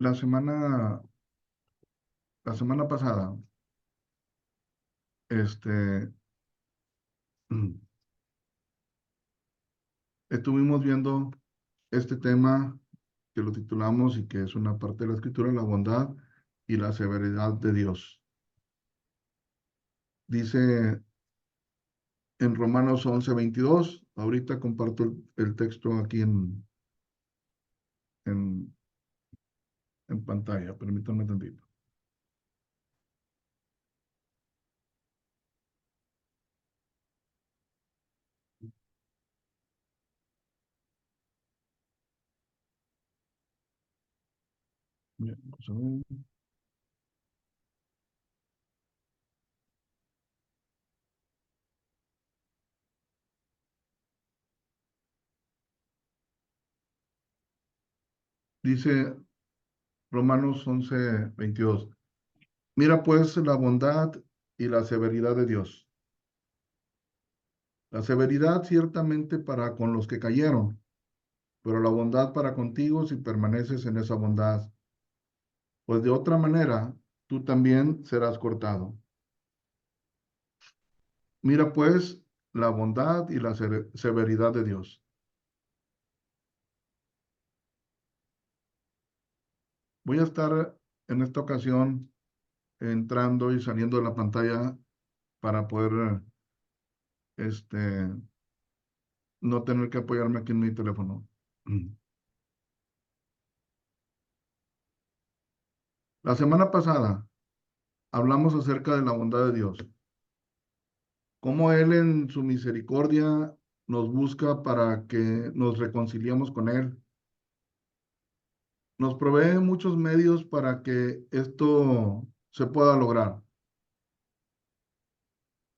La semana, la semana pasada, este, estuvimos viendo este tema que lo titulamos y que es una parte de la escritura, la bondad y la severidad de Dios. Dice en Romanos 11:22, ahorita comparto el texto aquí en, en pantalla, permítanme tantito. Bien, vamos a ver. Dice Romanos 11:22, mira pues la bondad y la severidad de Dios. La severidad ciertamente para con los que cayeron, pero la bondad para contigo si permaneces en esa bondad, pues de otra manera tú también serás cortado. Mira pues la bondad y la severidad de Dios. Voy a estar en esta ocasión entrando y saliendo de la pantalla para poder no tener que apoyarme aquí en mi teléfono. La semana pasada hablamos acerca de la bondad de Dios, cómo Él en su misericordia nos busca para que nos reconciliemos con Él. Nos provee muchos medios para que esto se pueda lograr.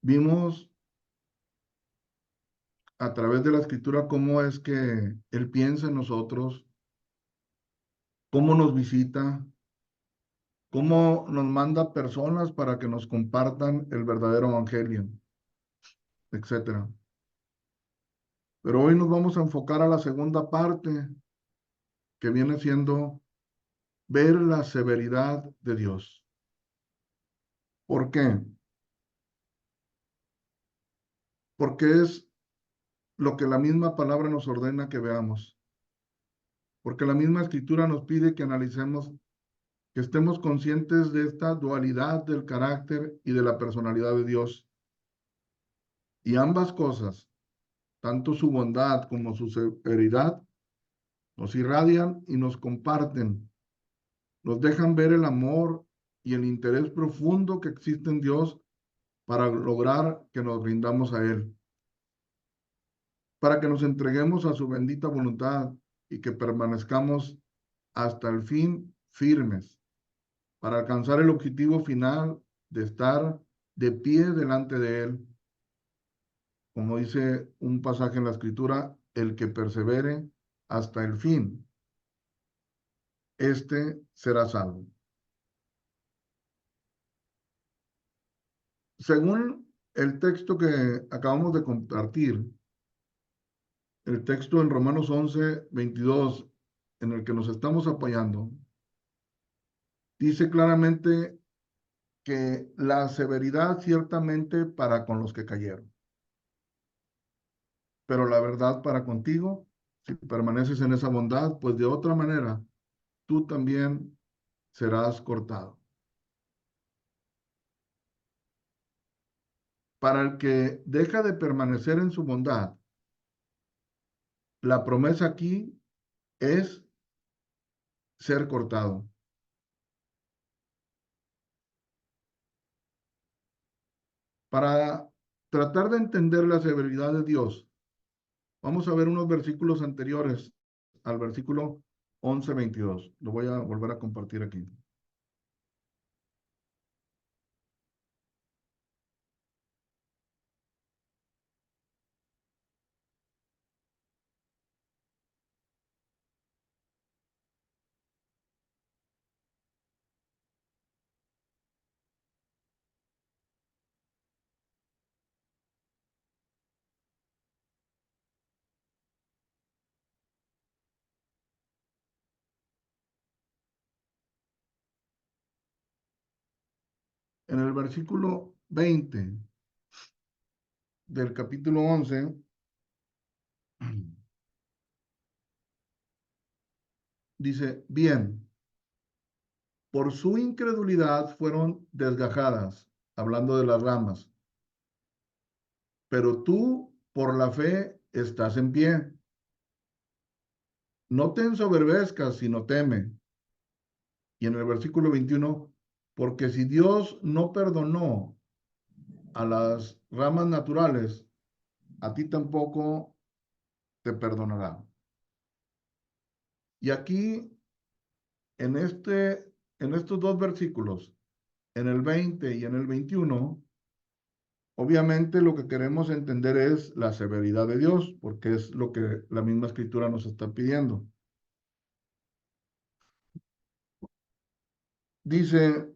Vimos a través de la escritura cómo es que Él piensa en nosotros, cómo nos visita, cómo nos manda personas para que nos compartan el verdadero evangelio, etcétera. Pero hoy nos vamos a enfocar a la segunda parte, que viene siendo ver la severidad de Dios. ¿Por qué? Porque es lo que la misma palabra nos ordena que veamos. Porque la misma escritura nos pide que analicemos, que estemos conscientes de esta dualidad del carácter y de la personalidad de Dios. Y ambas cosas, tanto su bondad como su severidad, nos irradian y nos comparten, nos dejan ver el amor y el interés profundo que existe en Dios para lograr que nos rindamos a Él, para que nos entreguemos a su bendita voluntad y que permanezcamos hasta el fin firmes, para alcanzar el objetivo final de estar de pie delante de Él. Como dice un pasaje en la Escritura, el que persevere hasta el fin, este será salvo. Según el texto que acabamos de compartir, el texto en Romanos 11:22, en el que nos estamos apoyando, dice claramente que la severidad ciertamente para con los que cayeron, pero la verdad para contigo, si permaneces en esa bondad, pues de otra manera tú también serás cortado. Para el que deja de permanecer en su bondad, la promesa aquí es ser cortado. Para tratar de entender la severidad de Dios, vamos a ver unos versículos anteriores al versículo 11:22. Lo voy a volver a compartir aquí. en el versículo 20 del capítulo 11, dice, bien, por su incredulidad fueron desgajadas, hablando de las ramas, pero tú por la fe estás en pie. No te ensoberbezcas, sino teme. Y en el versículo 21, porque si Dios no perdonó a las ramas naturales, a ti tampoco te perdonará. Y aquí, en estos dos versículos, en el 20 y en el 21, obviamente lo que queremos entender es la severidad de Dios, porque es lo que la misma escritura nos está pidiendo. Dice,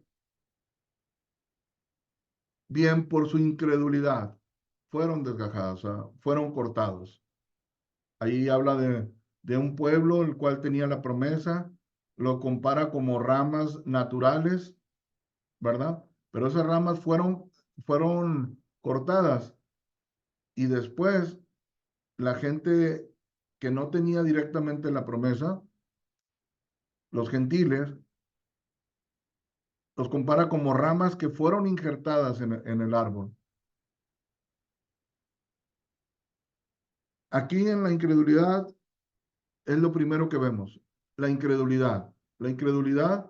bien, por su incredulidad, fueron desgajados, o sea, fueron cortados. Ahí habla de un pueblo el cual tenía la promesa, lo compara como ramas naturales, ¿verdad? Pero esas ramas fueron cortadas y después la gente que no tenía directamente la promesa, los gentiles, los compara como ramas que fueron injertadas en el árbol. Aquí en la incredulidad es lo primero que vemos, la incredulidad. La incredulidad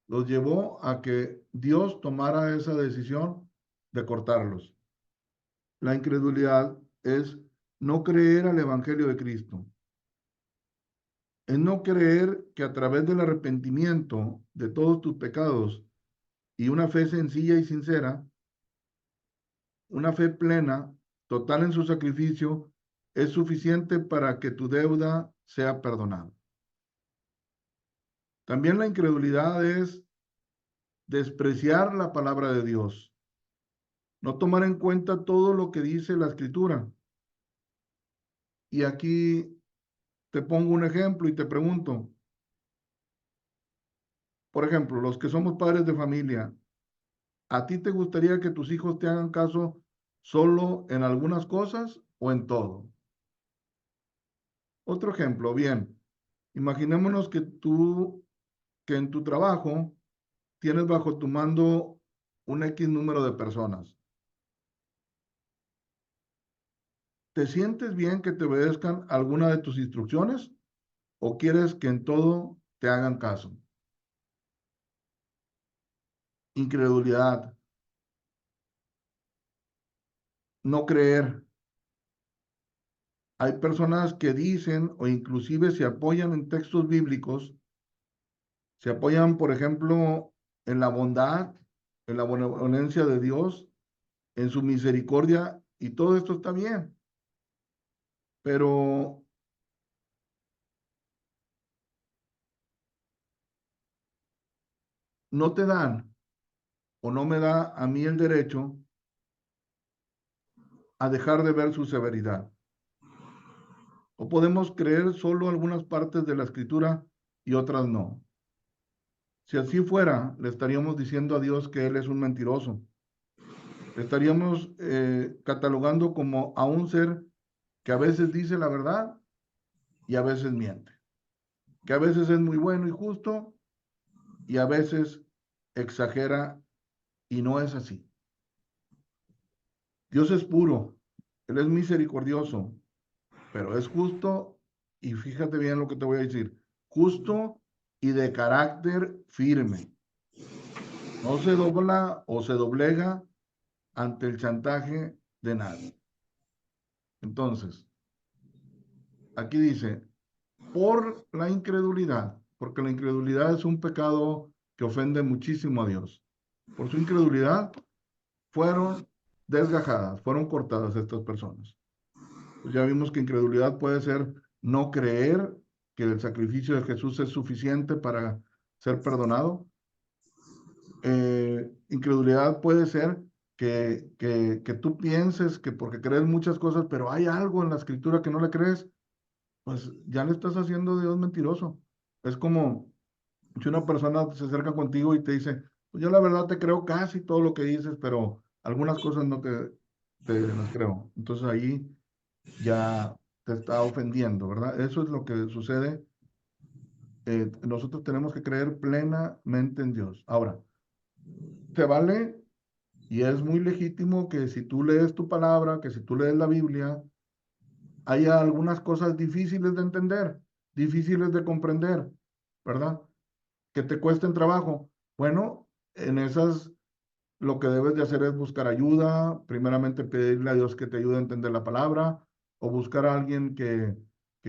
los llevó a que Dios tomara esa decisión de cortarlos. La incredulidad es no creer al Evangelio de Cristo. Es no creer que a través del arrepentimiento de todos tus pecados y una fe sencilla y sincera, una fe plena, total en su sacrificio, es suficiente para que tu deuda sea perdonada. También la incredulidad es despreciar la palabra de Dios, no tomar en cuenta todo lo que dice la escritura. Y aquí te pongo un ejemplo y te pregunto, por ejemplo, los que somos padres de familia, ¿a ti te gustaría que tus hijos te hagan caso solo en algunas cosas o en todo? Otro ejemplo, bien, imaginémonos que en tu trabajo tienes bajo tu mando un X número de personas. ¿Te sientes bien que te obedezcan alguna de tus instrucciones o quieres que en todo te hagan caso? Incredulidad, no creer. Hay personas que dicen o inclusive se apoyan en textos bíblicos, se apoyan, por ejemplo, en la bondad, en la benevolencia de Dios, en su misericordia, y todo esto está bien, pero no te dan o no me da a mí el derecho a dejar de ver su severidad. O podemos creer solo algunas partes de la escritura y otras no. Si así fuera, le estaríamos diciendo a Dios que Él es un mentiroso. Le estaríamos catalogando como a un ser que a veces dice la verdad y a veces miente. Que a veces es muy bueno y justo y a veces exagera y no es así. Dios es puro, Él es misericordioso, pero es justo y fíjate bien lo que te voy a decir, justo y de carácter firme. No se dobla o se doblega ante el chantaje de nadie. Entonces, aquí dice, por la incredulidad, porque la incredulidad es un pecado que ofende muchísimo a Dios. Por su incredulidad fueron desgajadas, fueron cortadas estas personas. Pues ya vimos que incredulidad puede ser no creer que el sacrificio de Jesús es suficiente para ser perdonado. Incredulidad puede ser que tú pienses que porque crees muchas cosas, pero hay algo en la escritura que no le crees, pues ya le estás haciendo a Dios mentiroso. Es como si una persona se acerca contigo y te dice, Pues yo la verdad te creo casi todo lo que dices, pero algunas cosas no te las creo. Entonces ahí ya te está ofendiendo, ¿verdad? Eso es lo que sucede. Nosotros tenemos que creer plenamente en Dios. Ahora, se vale y es muy legítimo que si tú lees tu palabra, que si tú lees la Biblia, haya algunas cosas difíciles de entender, difíciles de comprender, ¿verdad? Que te cuesten trabajo. Bueno, en esas lo que debes de hacer es buscar ayuda, primeramente pedirle a Dios que te ayude a entender la palabra o buscar a alguien que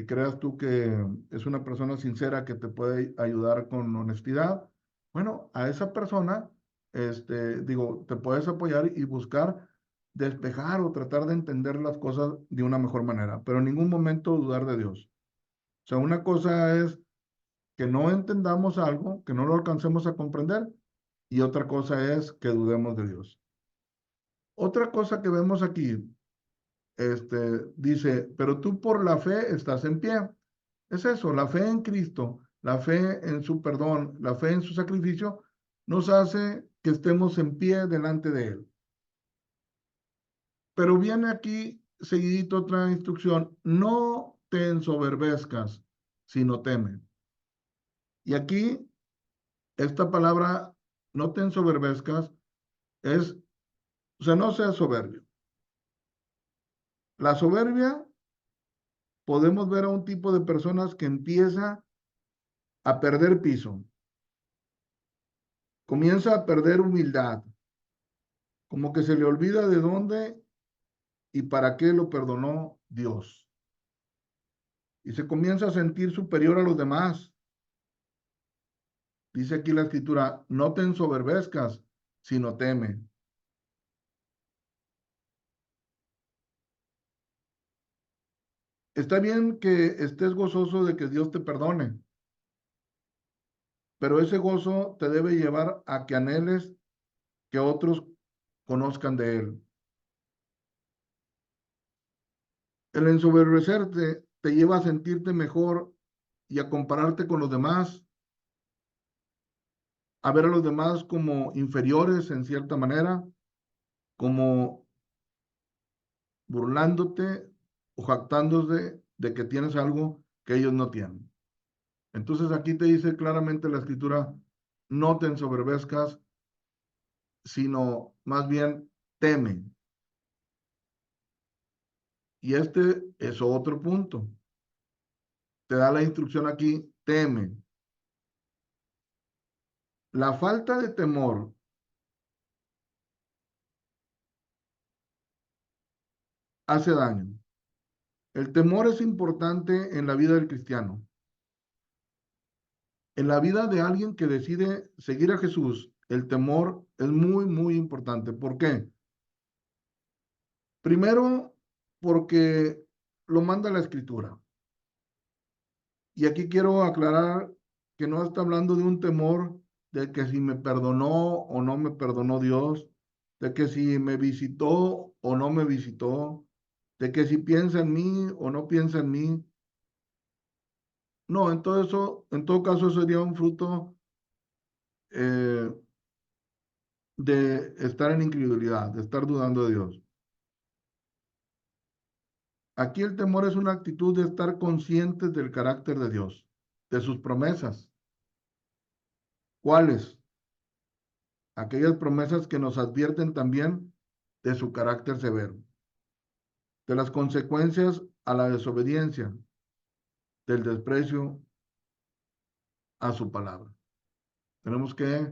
creas tú que es una persona sincera que te puede ayudar con honestidad. Bueno, a esa persona, digo, te puedes apoyar y buscar despejar o tratar de entender las cosas de una mejor manera, pero en ningún momento dudar de Dios. O sea, una cosa es que no entendamos algo, que no lo alcancemos a comprender, y otra cosa es que dudemos de Dios. Otra cosa que vemos aquí, dice, pero tú por la fe estás en pie. Es eso, la fe en Cristo, la fe en su perdón, la fe en su sacrificio, nos hace que estemos en pie delante de Él. Pero viene aquí seguidito otra instrucción, no te ensoberbezcas, sino teme. Y aquí, esta palabra, no te ensoberbezcas, es, o sea, no seas soberbio. La soberbia, podemos ver a un tipo de personas que empieza a perder piso, comienza a perder humildad, como que se le olvida de dónde y para qué lo perdonó Dios. Y se comienza a sentir superior a los demás. Dice aquí la escritura, no te ensoberbezcas, sino teme. Está bien que estés gozoso de que Dios te perdone, pero ese gozo te debe llevar a que anheles que otros conozcan de Él. El ensoberbecerte te lleva a sentirte mejor y a compararte con los demás, a ver a los demás como inferiores en cierta manera, como burlándote o jactándose de que tienes algo que ellos no tienen. Entonces aquí te dice claramente la escritura, no te ensoberbezcas, sino más bien teme. Y este es otro punto. Te da la instrucción aquí, teme. La falta de temor hace daño. El temor es importante en la vida del cristiano. En la vida de alguien que decide seguir a Jesús, el temor es muy, muy importante. ¿Por qué? Primero, porque lo manda la escritura. Y aquí quiero aclarar que no está hablando de un temor de que si me perdonó o no me perdonó Dios, de que si me visitó o no me visitó, de que si piensa en mí o no piensa en mí. No, en todo caso sería un fruto eh, de estar en incredulidad, de estar dudando de Dios. Aquí el temor es una actitud de estar conscientes del carácter de Dios, de sus promesas. ¿Cuáles? Aquellas promesas que nos advierten también de su carácter severo, de las consecuencias a la desobediencia, del desprecio a su palabra. Tenemos que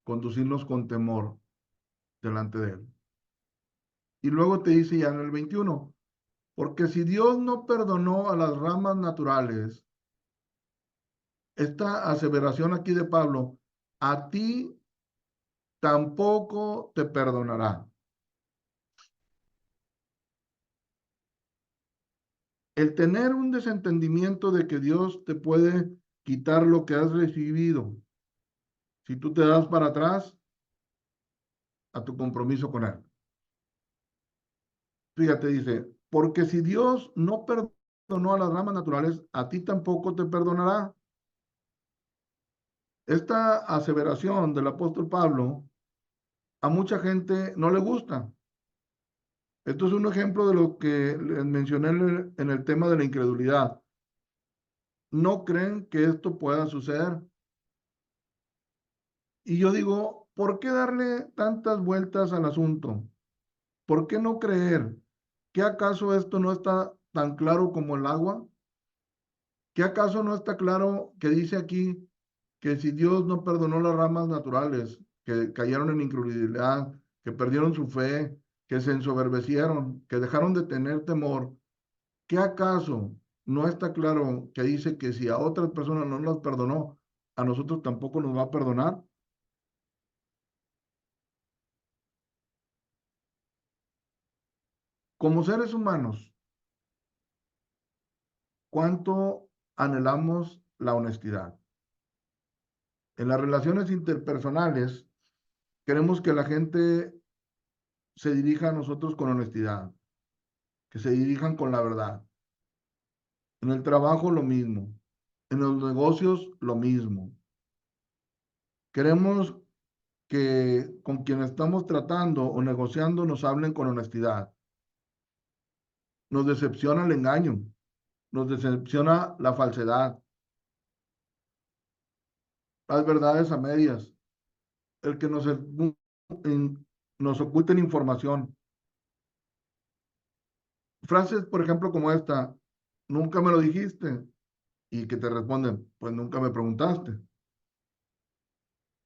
conducirnos con temor delante de Él. Y luego te dice ya en el 21, porque si Dios no perdonó a las ramas naturales, esta aseveración aquí de Pablo, a ti tampoco te perdonará. El tener un desentendimiento de que Dios te puede quitar lo que has recibido si tú te das para atrás a tu compromiso con Él. Fíjate, dice, porque si Dios no perdonó a las ramas naturales, a ti tampoco te perdonará. Esta aseveración del apóstol Pablo a mucha gente no le gusta. Esto es un ejemplo de lo que les mencioné en el tema de la incredulidad. No creen que esto pueda suceder. Y yo digo, ¿por qué darle tantas vueltas al asunto? ¿Por qué no creer? ¿Que acaso esto no está tan claro como el agua? ¿Que acaso no está claro que dice aquí que si Dios no perdonó las ramas naturales, que cayeron en incredulidad, que perdieron su fe, que se ensoberbecieron, que dejaron de tener temor, ¿qué acaso no está claro que dice que si a otras personas no las perdonó, a nosotros tampoco nos va a perdonar? Como seres humanos, ¿cuánto anhelamos la honestidad? En las relaciones interpersonales, queremos que la gente se dirija a nosotros con honestidad, que se dirijan con la verdad. En el trabajo lo mismo, en los negocios lo mismo. Queremos que con quien estamos tratando o negociando nos hablen con honestidad. Nos decepciona el engaño, nos decepciona la falsedad, las verdades a medias, el que nos oculten información. Frases, por ejemplo, como esta, nunca me lo dijiste, y que te responden, pues nunca me preguntaste.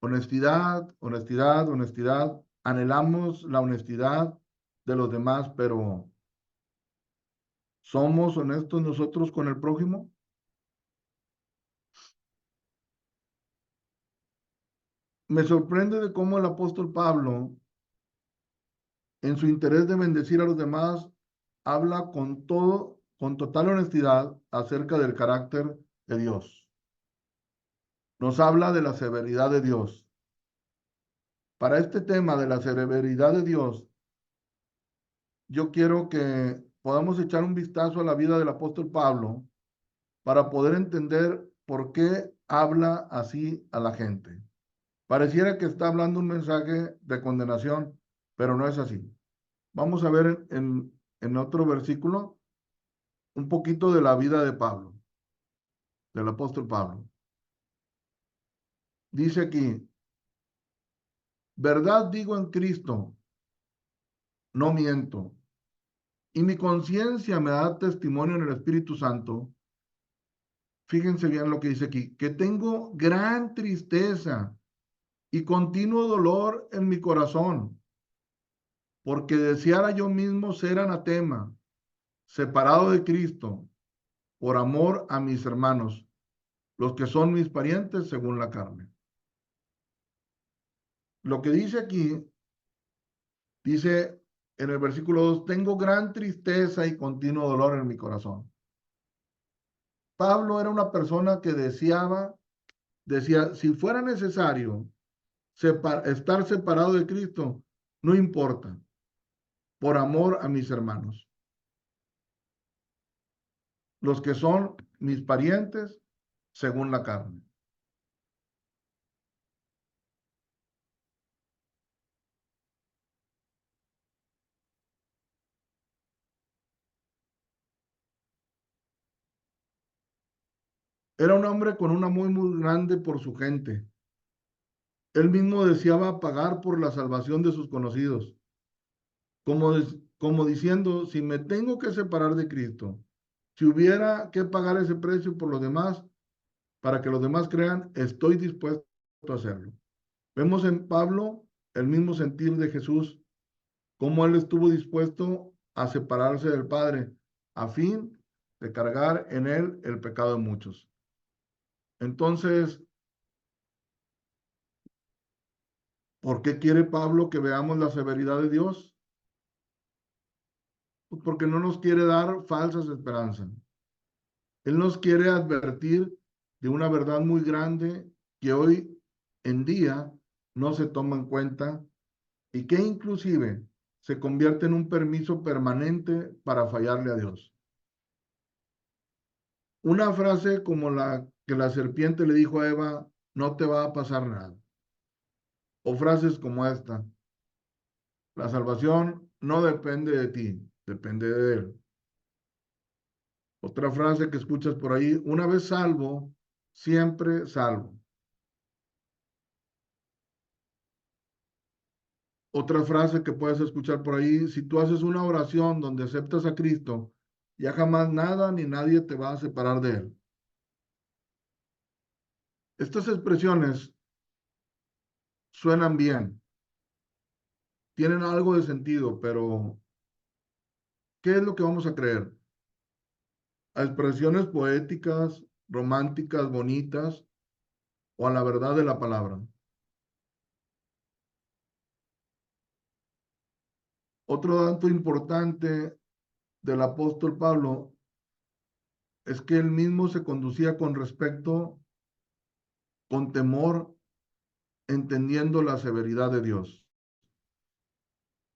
Honestidad, honestidad, honestidad. Anhelamos la honestidad de los demás, pero ¿somos honestos nosotros con el prójimo? Me sorprende de cómo el apóstol Pablo, en su interés de bendecir a los demás, habla con total honestidad acerca del carácter de Dios. Nos habla de la severidad de Dios. Para este tema de la severidad de Dios, yo quiero que podamos echar un vistazo a la vida del apóstol Pablo para poder entender por qué habla así a la gente. Pareciera que está hablando un mensaje de condenación, pero no es así. Vamos a ver en otro versículo un poquito de la vida de Pablo, del apóstol Pablo. Dice aquí, verdad digo en Cristo, no miento, y mi conciencia me da testimonio en el Espíritu Santo. Fíjense bien lo que dice aquí, que tengo gran tristeza y continuo dolor en mi corazón, porque deseara yo mismo ser anatema, separado de Cristo, por amor a mis hermanos, los que son mis parientes según la carne. Lo que dice aquí, dice en el versículo 2, tengo gran tristeza y continuo dolor en mi corazón. Pablo era una persona que decía, si fuera necesario estar separado de Cristo, no importa, por amor a mis hermanos, los que son mis parientes según la carne. Era un hombre con un amor muy grande por su gente. Él mismo deseaba pagar por la salvación de sus conocidos, como diciendo, si me tengo que separar de Cristo, si hubiera que pagar ese precio por los demás, para que los demás crean, estoy dispuesto a hacerlo. Vemos en Pablo el mismo sentir de Jesús, cómo él estuvo dispuesto a separarse del Padre a fin de cargar en él el pecado de muchos. Entonces, ¿por qué quiere Pablo que veamos la severidad de Dios? Pues porque no nos quiere dar falsas esperanzas. Él nos quiere advertir de una verdad muy grande que hoy en día no se toma en cuenta y que inclusive se convierte en un permiso permanente para fallarle a Dios. Una frase como la que la serpiente le dijo a Eva, no te va a pasar nada. O frases como esta, la salvación no depende de ti, depende de Él. Otra frase que escuchas por ahí, una vez salvo, siempre salvo. Otra frase que puedes escuchar por ahí, si tú haces una oración donde aceptas a Cristo, ya jamás nada ni nadie te va a separar de Él. Estas expresiones suenan bien, tienen algo de sentido, pero ¿qué es lo que vamos a creer? ¿A expresiones poéticas, románticas, bonitas o a la verdad de la palabra? Otro dato importante del apóstol Pablo es que él mismo se conducía con respeto, con temor, entendiendo la severidad de Dios.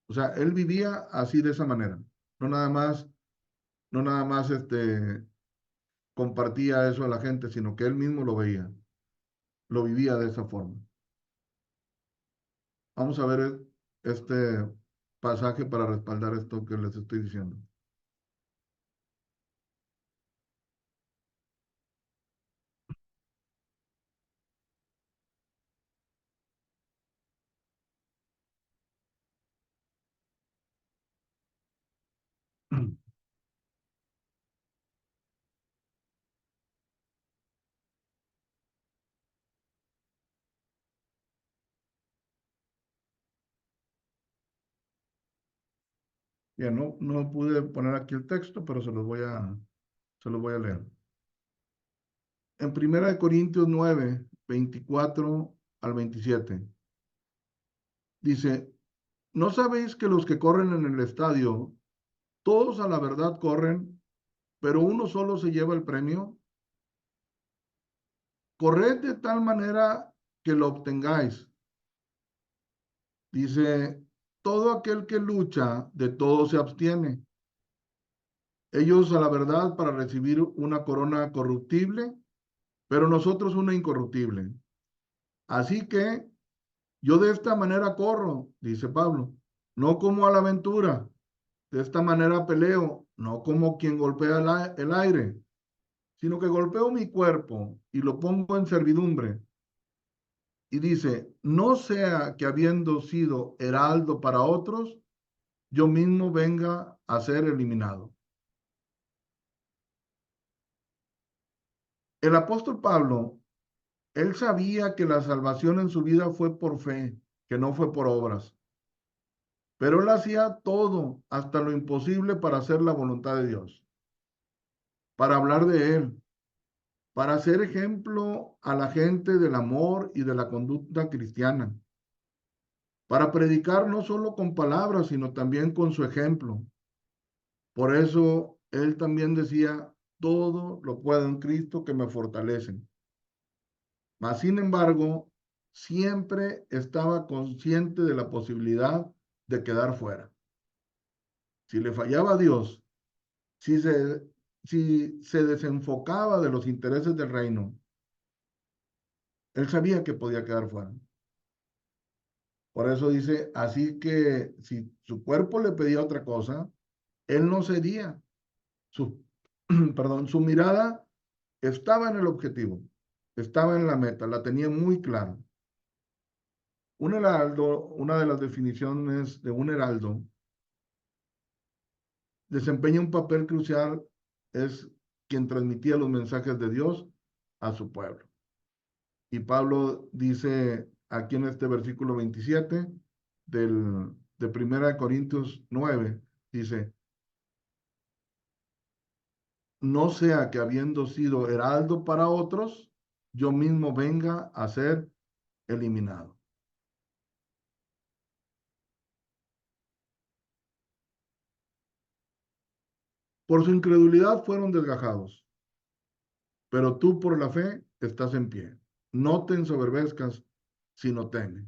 O sea, él vivía así de esa manera. No nada más, no nada más compartía eso a la gente, sino que él mismo lo veía, lo vivía de esa forma. Vamos a ver este pasaje para respaldar esto que les estoy diciendo. Bien, no pude poner aquí el texto, pero se los voy a leer. En 1 Corintios 9, 24 al 27, dice, ¿no sabéis que los que corren en el estadio, todos a la verdad corren, pero uno solo se lleva el premio? Corred de tal manera que lo obtengáis. Dice, todo aquel que lucha, de todo se abstiene. Ellos a la verdad para recibir una corona corruptible, pero nosotros una incorruptible. Así que yo de esta manera corro, dice Pablo, no como a la aventura, de esta manera peleo, no como quien golpea el aire, sino que golpeo mi cuerpo y lo pongo en servidumbre. Y dice, no sea que habiendo sido heraldo para otros, yo mismo venga a ser eliminado. El apóstol Pablo, él sabía que la salvación en su vida fue por fe, que no fue por obras. Pero él hacía todo, hasta lo imposible, para hacer la voluntad de Dios, para hablar de Él, para ser ejemplo a la gente del amor y de la conducta cristiana, para predicar no solo con palabras, sino también con su ejemplo. Por eso él también decía, todo lo puedo en Cristo que me fortalece. Mas, sin embargo, siempre estaba consciente de la posibilidad de quedar fuera. Si le fallaba a Dios, si se, si se desenfocaba de los intereses del reino, él sabía que podía quedar fuera. Por eso dice, así que si su cuerpo le pedía otra cosa, él no cedía. Su, perdón, su mirada estaba en el objetivo, estaba en la meta, la tenía muy clara. Un heraldo, una de las definiciones de un heraldo, desempeña un papel crucial, es quien transmitía los mensajes de Dios a su pueblo. Y Pablo dice aquí en este versículo 27 de 1 Corintios 9, dice, no sea que habiendo sido heraldo para otros, yo mismo venga a ser eliminado. Por su incredulidad fueron desgajados, pero tú por la fe estás en pie. No te ensoberbezcas, sino teme.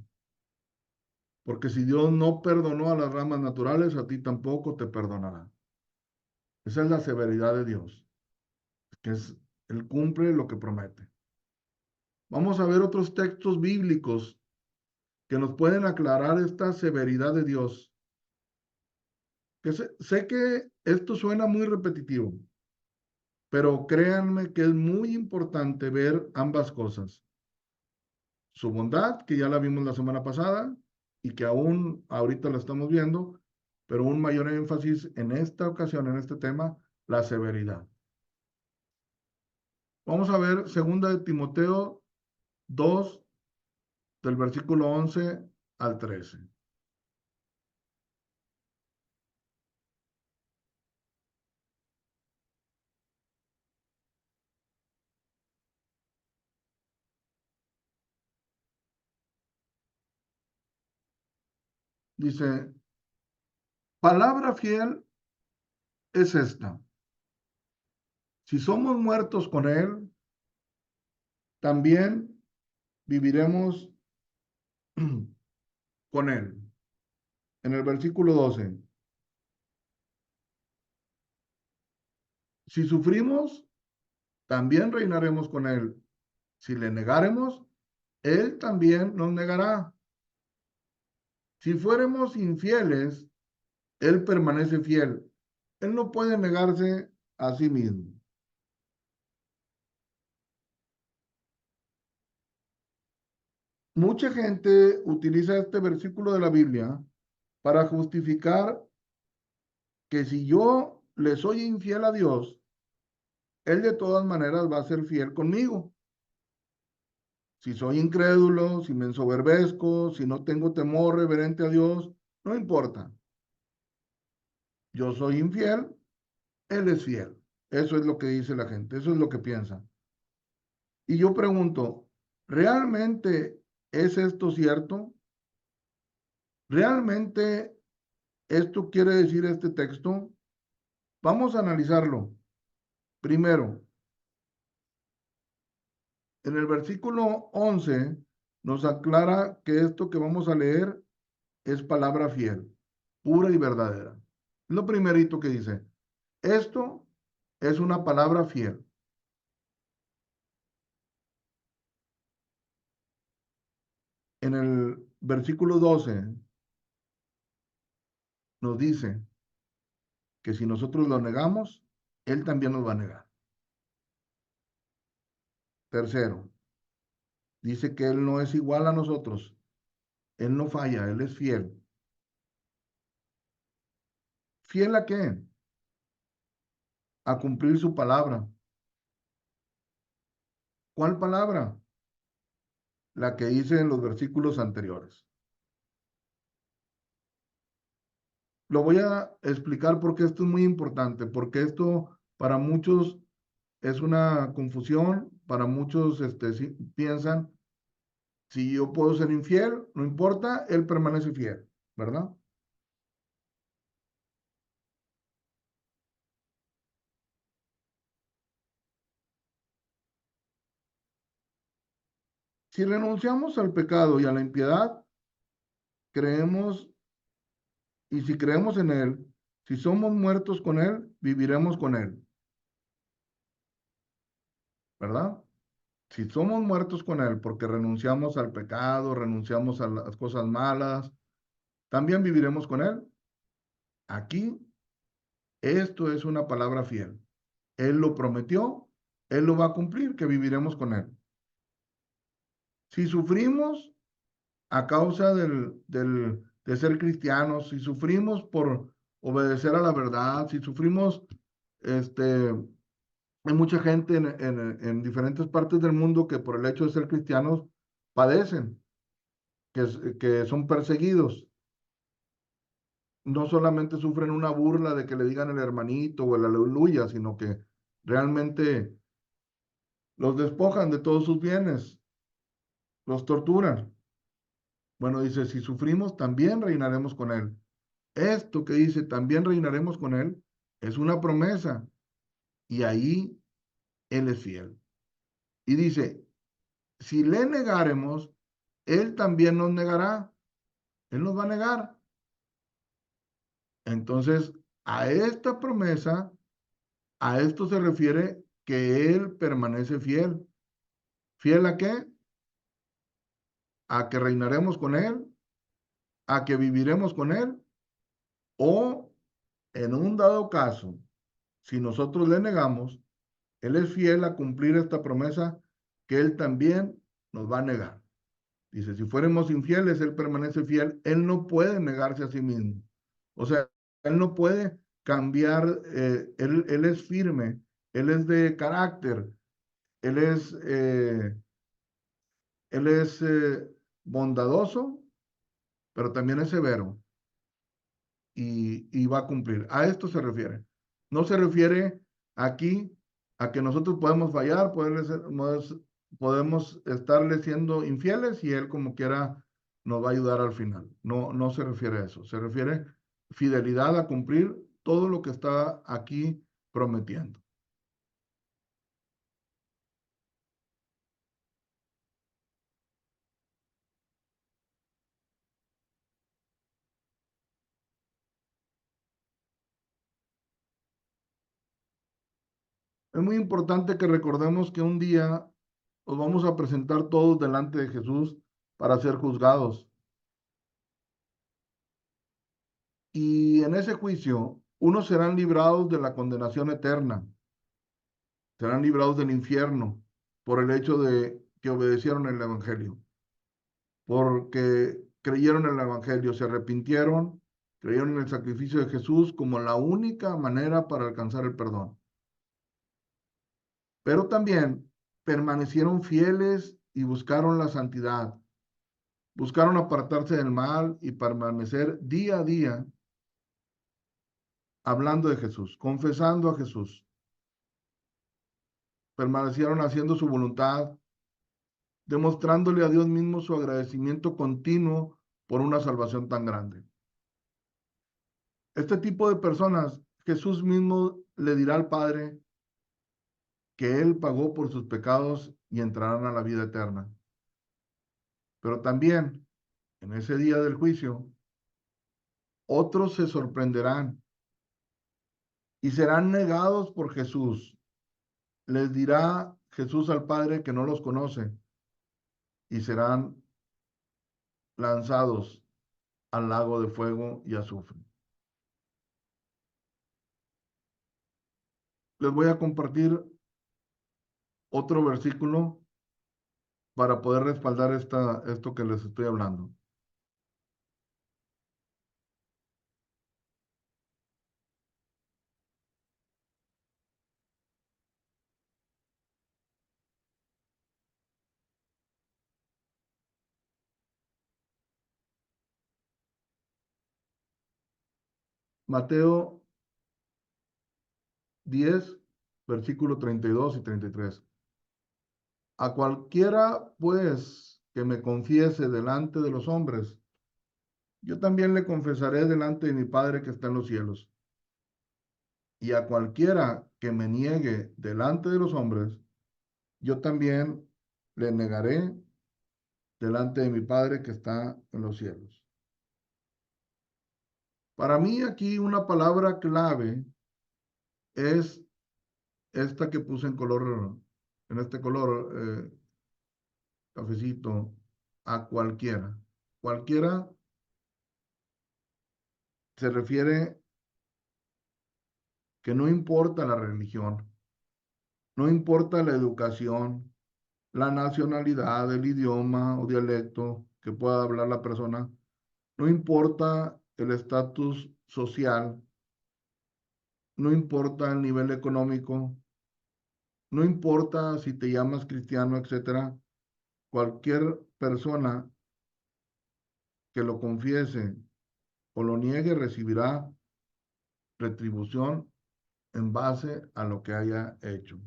Porque si Dios no perdonó a las ramas naturales, a ti tampoco te perdonará. Esa es la severidad de Dios, que es, Él cumple lo que promete. Vamos a ver otros textos bíblicos que nos pueden aclarar esta severidad de Dios. Que sé que esto suena muy repetitivo, pero créanme que es muy importante ver ambas cosas. Su bondad, que ya la vimos la semana pasada y que aún ahorita la estamos viendo, pero un mayor énfasis en esta ocasión, en este tema, la severidad. Vamos a ver 2 de Timoteo 2, del versículo 11 al 13. Dice, palabra fiel es esta. Si somos muertos con Él, también viviremos con Él. En el versículo 12, si sufrimos, también reinaremos con Él. Si le negáremos, Él también nos negará. Si fuéramos infieles, Él permanece fiel. Él no puede negarse a sí mismo. Mucha gente utiliza este versículo de la Biblia para justificar que si yo le soy infiel a Dios, Él de todas maneras va a ser fiel conmigo. Si soy incrédulo, si me ensoberbezco, si no tengo temor reverente a Dios, no importa. Yo soy infiel, Él es fiel. Eso es lo que dice la gente, eso es lo que piensa. Y yo pregunto, ¿realmente es esto cierto? ¿Realmente esto quiere decir este texto? Vamos a analizarlo. Primero, en el versículo 11 nos aclara que esto que vamos a leer es palabra fiel, pura y verdadera. Lo primerito que dice, esto es una palabra fiel. En el versículo 12 nos dice que si nosotros lo negamos, Él también nos va a negar. Tercero, dice que Él no es igual a nosotros. Él no falla, Él es fiel. ¿Fiel a qué? A cumplir su palabra. ¿Cuál palabra? La que hice en los versículos anteriores. Lo voy a explicar porque esto es muy importante, porque esto para muchos es una confusión, para muchos piensan, si yo puedo ser infiel, no importa, él permanece fiel, ¿verdad? Si renunciamos al pecado y a la impiedad, creemos, y si creemos en él, si somos muertos con él, viviremos con él, ¿verdad? Si somos muertos con él porque renunciamos al pecado, renunciamos a las cosas malas, también viviremos con él. Aquí, esto es una palabra fiel. Él lo prometió, él lo va a cumplir, que viviremos con él. Si sufrimos a causa de ser cristianos, si sufrimos por obedecer a la verdad, si sufrimos, hay mucha gente en diferentes partes del mundo que por el hecho de ser cristianos padecen, que son perseguidos. No solamente sufren una burla de que le digan el hermanito o el aleluya, sino que realmente los despojan de todos sus bienes, los torturan. Bueno, dice, si sufrimos, también reinaremos con él. Esto que dice, también reinaremos con él, es una promesa. Y ahí él es fiel. Y dice, si le negáremos, él también nos negará. Él nos va a negar. Entonces, a esta promesa, a esto se refiere que él permanece fiel. ¿Fiel a qué? a que reinaremos con Él, a que viviremos con Él, o en un dado caso, si nosotros le negamos, Él es fiel a cumplir esta promesa que Él también nos va a negar. Dice, si fuéramos infieles, Él permanece fiel. Él no puede negarse a sí mismo. O sea, Él no puede cambiar, él es firme, Él es de carácter, Él es, eh, él es bondadoso, pero también es severo y va a cumplir. A esto se refiere. No se refiere aquí a que nosotros podemos fallar, podemos estarle siendo infieles y Él como quiera nos va a ayudar al final. No, no se refiere a eso. Se refiere fidelidad a cumplir todo lo que está aquí prometiendo. Es muy importante que recordemos que un día nos vamos a presentar todos delante de Jesús para ser juzgados. Y en ese juicio, unos serán librados de la condenación eterna, serán librados del infierno por el hecho de que obedecieron el Evangelio, porque creyeron en el Evangelio, se arrepintieron, creyeron en el sacrificio de Jesús como la única manera para alcanzar el perdón. Pero también permanecieron fieles y buscaron la santidad, buscaron apartarse del mal y permanecer día a día hablando de Jesús, confesando a Jesús. Permanecieron haciendo su voluntad, demostrándole a Dios mismo su agradecimiento continuo por una salvación tan grande. Este tipo de personas, Jesús mismo le dirá al Padre que Él pagó por sus pecados y entrarán a la vida eterna. Pero también, en ese día del juicio, otros se sorprenderán y serán negados por Jesús. Les dirá Jesús al Padre que no los conoce y serán lanzados al lago de fuego y azufre. Les voy a compartir otro versículo para poder respaldar esto que les estoy hablando. Mateo 10, versículo 32 y 33. A cualquiera, pues, que me confiese delante de los hombres, yo también le confesaré delante de mi Padre que está en los cielos. Y a cualquiera que me niegue delante de los hombres, yo también le negaré delante de mi Padre que está en los cielos. Para mí aquí una palabra clave es esta que puse en este color cafecito, a cualquiera. Cualquiera se refiere que no importa la religión, no importa la educación, la nacionalidad, el idioma o dialecto que pueda hablar la persona, no importa el estatus social, no importa el nivel económico, no importa si te llamas cristiano, etcétera, cualquier persona que lo confiese o lo niegue recibirá retribución en base a lo que haya hecho.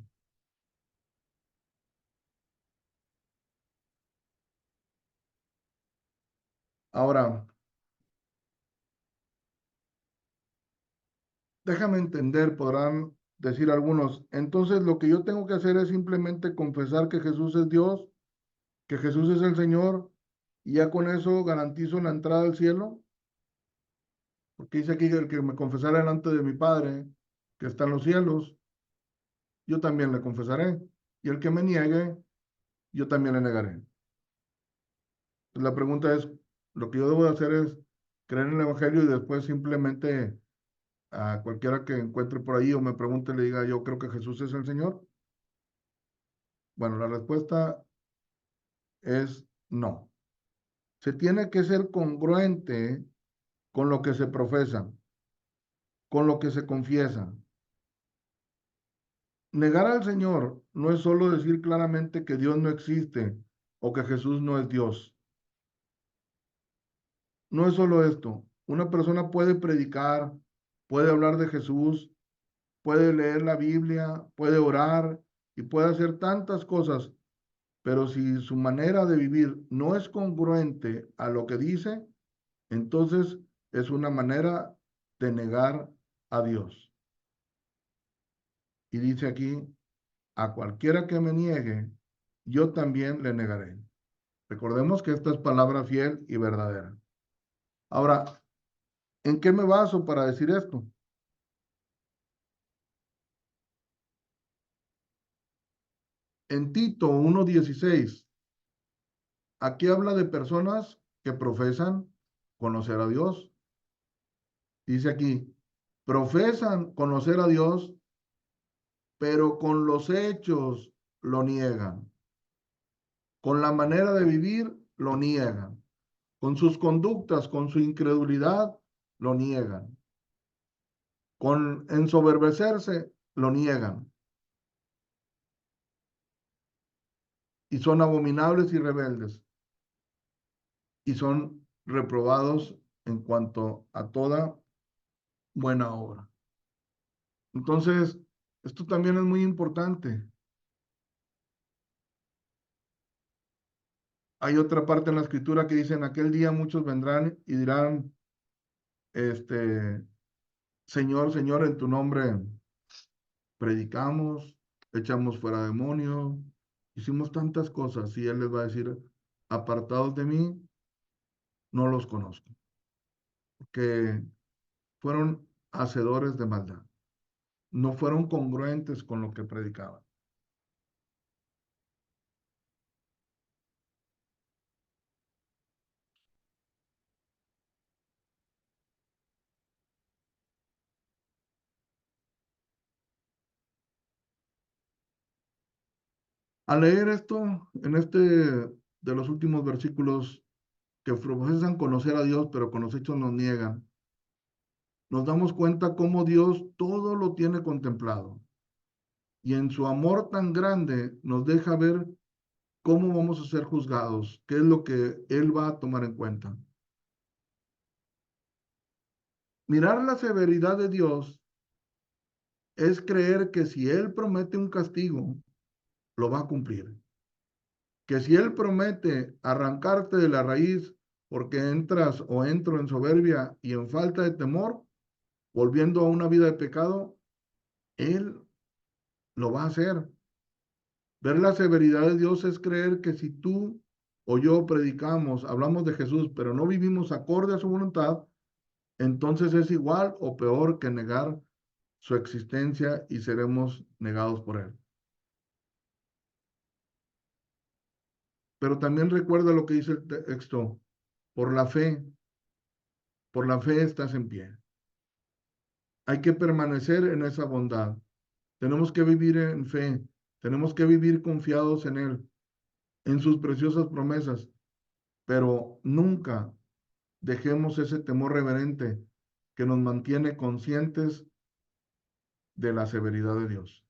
Ahora, déjame entender, podrán decir algunos, entonces lo que yo tengo que hacer es simplemente confesar que Jesús es Dios, que Jesús es el Señor, y ya con eso garantizo la entrada al cielo, porque dice aquí que el que me confesara delante de mi Padre, que está en los cielos, yo también le confesaré, y el que me niegue, yo también le negaré. La pregunta es, lo que yo debo de hacer es creer en el Evangelio y después simplemente a cualquiera que encuentre por ahí o me pregunte le diga, yo creo que Jesús es el Señor. Bueno, la respuesta es no. Se tiene que ser congruente con lo que se profesa, con lo que se confiesa. Negar al Señor no es solo decir claramente que Dios no existe o que Jesús no es Dios. No es solo esto. Una persona puede predicar, puede hablar de Jesús, puede leer la Biblia, puede orar y puede hacer tantas cosas, pero si su manera de vivir no es congruente a lo que dice, entonces es una manera de negar a Dios. Y dice aquí, a cualquiera que me niegue, yo también le negaré. Recordemos que esta es palabra fiel y verdadera. Ahora, ¿en qué me baso para decir esto? En Tito 1:16, aquí habla de personas que profesan conocer a Dios. Dice aquí, profesan conocer a Dios, pero con los hechos lo niegan. Con la manera de vivir lo niegan. Con sus conductas, con su incredulidad, lo niegan. Con ensoberbecerse, lo niegan. Y son abominables y rebeldes. Y son reprobados en cuanto a toda buena obra. Entonces, esto también es muy importante. Hay otra parte en la escritura que dice, en aquel día muchos vendrán y dirán, este, Señor, Señor, en tu nombre predicamos, echamos fuera demonios, hicimos tantas cosas y Él les va a decir, apartados de mí, no los conozco, que fueron hacedores de maldad, no fueron congruentes con lo que predicaban. Al leer esto, en este de los últimos versículos que profesan conocer a Dios, pero con los hechos nos niegan, nos damos cuenta cómo Dios todo lo tiene contemplado y en su amor tan grande nos deja ver cómo vamos a ser juzgados, qué es lo que Él va a tomar en cuenta. Mirar la severidad de Dios es creer que si Él promete un castigo, lo va a cumplir. Que si Él promete arrancarte de la raíz porque entras o entro en soberbia y en falta de temor, volviendo a una vida de pecado, Él lo va a hacer. Ver la severidad de Dios es creer que si tú o yo predicamos, hablamos de Jesús, pero no vivimos acorde a su voluntad, entonces es igual o peor que negar su existencia y seremos negados por Él. Pero también recuerda lo que dice el texto, por la fe, por la fe estás en pie. Hay que permanecer en esa bondad. Tenemos que vivir en fe, tenemos que vivir confiados en Él, en sus preciosas promesas, pero nunca dejemos ese temor reverente que nos mantiene conscientes de la severidad de Dios.